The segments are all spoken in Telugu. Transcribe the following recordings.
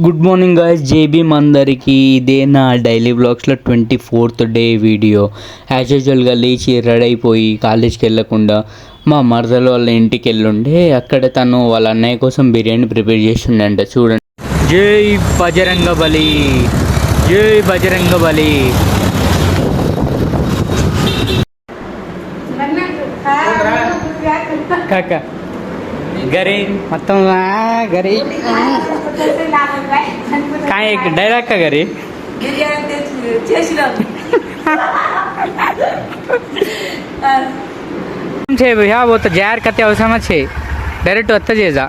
గుడ్ మార్నింగ్ గాయ్స్, జేబీఎం అందరికీ. ఇదే నా డైలీ బ్లాగ్స్లో 24th డే వీడియో. యాజ్ యూజువల్గా లేచి రెడీ అయిపోయి కాలేజ్కి వెళ్ళకుండా మా మరదల వాళ్ళ ఇంటికి వెళ్ళుండే. అక్కడ తను వాళ్ళ అన్నయ్య కోసం బిర్యానీ ప్రిపేర్ చేస్తుండంట. చూడండి. జై బజరంగబలి, జై బజరంగబలి. కాక గరి మొత్తం గరి काय डायलॉग का घरी ह्या वो तर जाहीर करते अवसरच आहे. डायरेक्ट आत्ता ये जा.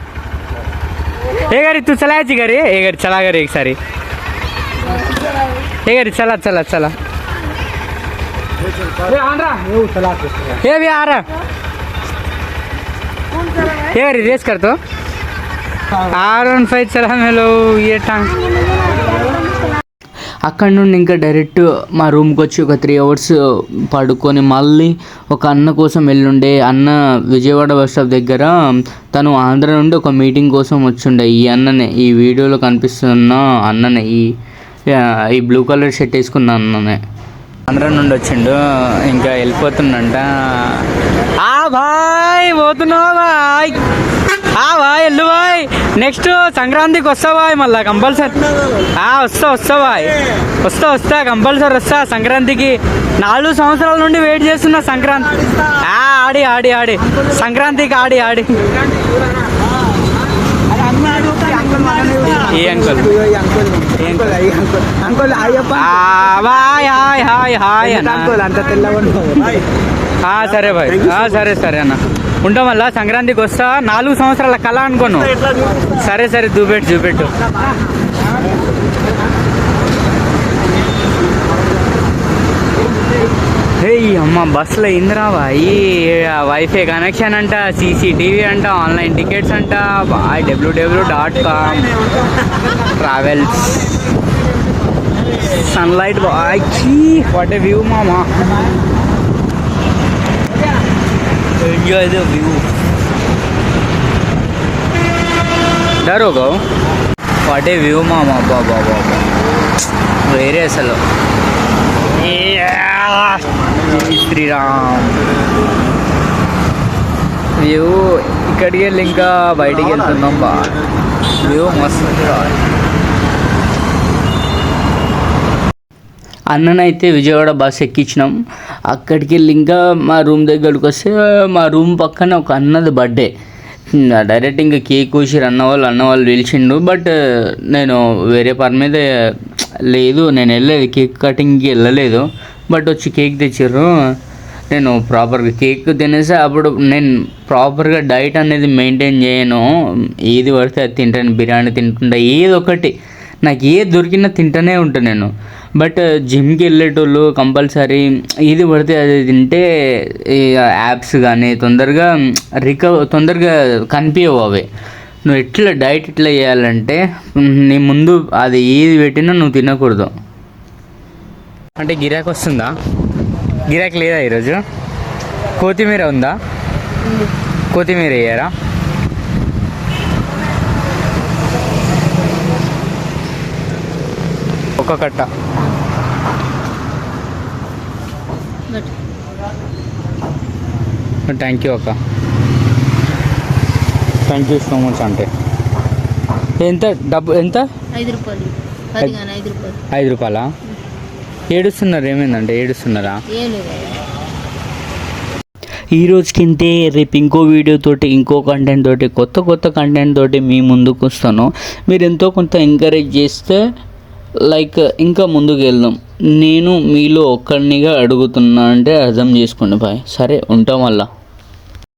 हे घरी तू चलायची घरी. हे घरी चला घरी एक सारी. हे घरी चला चला चला. हे भी आ रहा. हे घरी रेस करतो. R15 चला मेलो ये टांग. అక్కడ నుండి ఇంకా డైరెక్ట్ మా రూమ్కి వచ్చి ఒక 3 hours పడుకొని మళ్ళీ ఒక అన్న కోసం వెళ్ళుండే. అన్న విజయవాడ బస్ స్టాప్ దగ్గర తను ఆంధ్ర నుండి ఒక మీటింగ్ కోసం వచ్చిండే. ఈ అన్ననే, ఈ వీడియోలో కనిపిస్తున్న అన్ననే, ఈ బ్లూ కలర్ షర్ట్ వేసుకున్న అన్ననే ఆంధ్ర నుండి వచ్చిండు. ఇంకా వెళ్ళిపోతుండంట. బాయ్ పోతున్నావు బాయ్. బాయ్ వెళ్ళు బాయ్. నెక్స్ట్ సంక్రాంతికి వస్తా బాయ్. మళ్ళీ కంపల్సరీ వస్తా బాయ్. వస్తా కంపల్సరీ వస్తా సంక్రాంతికి. 4 సంవత్సరాల నుండి వెయిట్ చేస్తున్నా సంక్రాంతి. ఆడి సంక్రాంతికి ఆడి ఏ అంకుల్ హాయ్ సరే బాయ్. సరే అన్న ఉంటాం. మళ్ళా సంక్రాంతికి వస్తా. 4 సంవత్సరాల కళ అనుకోను. సరే చూపెట్టు. హే అమ్మ బస్సులో ఇందిరా బాయ్. వైఫై కనెక్షన్ అంట, CCTV అంట, ఆన్లైన్ టికెట్స్ అంట. Boy www.com travels. Sunlight boy. What a view మామా. Enjoy the view. डर होगा. What a view मामा. बाबा వేరే అసలు. శ్రీరామ్ వ్యూ. ఇక్కడికి వెళ్ళి ఇంకా బయటికి వెళ్తున్నాం. వ్యూ మస్తు. అన్ననైతే విజయవాడ బస్ ఎక్కించినాం. అక్కడికి వెళ్ళి ఇంకా మా రూమ్ దగ్గరికి వస్తే మా రూమ్ పక్కన ఒక అన్నది బర్త్డే. డైరెక్ట్ ఇంకా కేక్ కోసిరు. అన్న వాళ్ళు పిలిచిండు. బట్ నేను వేరే పని మీద లేదు, నేను వెళ్ళలేదు. కేక్ కటింగ్కి వెళ్ళలేదు. బట్ వచ్చి కేక్ తెచ్చిర్రు. నేను ప్రాపర్గా కేక్ తినేసి అప్పుడు నేను ప్రాపర్గా డైట్ అనేది మెయింటైన్ చేయను. ఏది పడితే అది తింటాను. బిర్యానీ తింటుంటా, ఏది ఒకటి నాకు ఏది దొరికినా తింటూనే ఉంటాను నేను. బట్ జిమ్కి వెళ్ళేటోళ్ళు కంపల్సరీ ఏది పడితే అది తింటే యాప్స్ కానీ తొందరగా కనిపించవు అవి. నువ్వు ఎట్లా డైట్ ఎట్లా చేయాలంటే నీ ముందు అది ఏది పెట్టినా నువ్వు తినకూడదు. అంటే గిరాకీ వస్తుందా? గిరాకీ లేదా ఈరోజు? కొత్తిమీర ఉందా? కొత్తిమీర వేయరా? ఒక కట్ట. థ్యాంక్ యూ అక్క. Thank you so much. అంటే ఎంత డబ్బు? ఎంత? 5 రూపాయలు. 5 రూపాయలా? ఏడుస్తున్నారు? ఏమైందంటే ఏడుస్తున్నారా? ఈ రోజుకి ఇంతే. రేపు ఇంకో వీడియోతోటి, ఇంకో కంటెంట్ తోటి, కొత్త కంటెంట్ తోటి మీ ముందుకు వస్తాను. మీరు ఎంతో కొంత ఎంకరేజ్ చేస్తే ఇంకా ముందుకు వెళ్దాం. నేను మీలో ఒక్కడినిగా అడుగుతున్నా అంటే అర్థం చేసుకోండి బాయ్. సరే ఉంటాం. వల్ల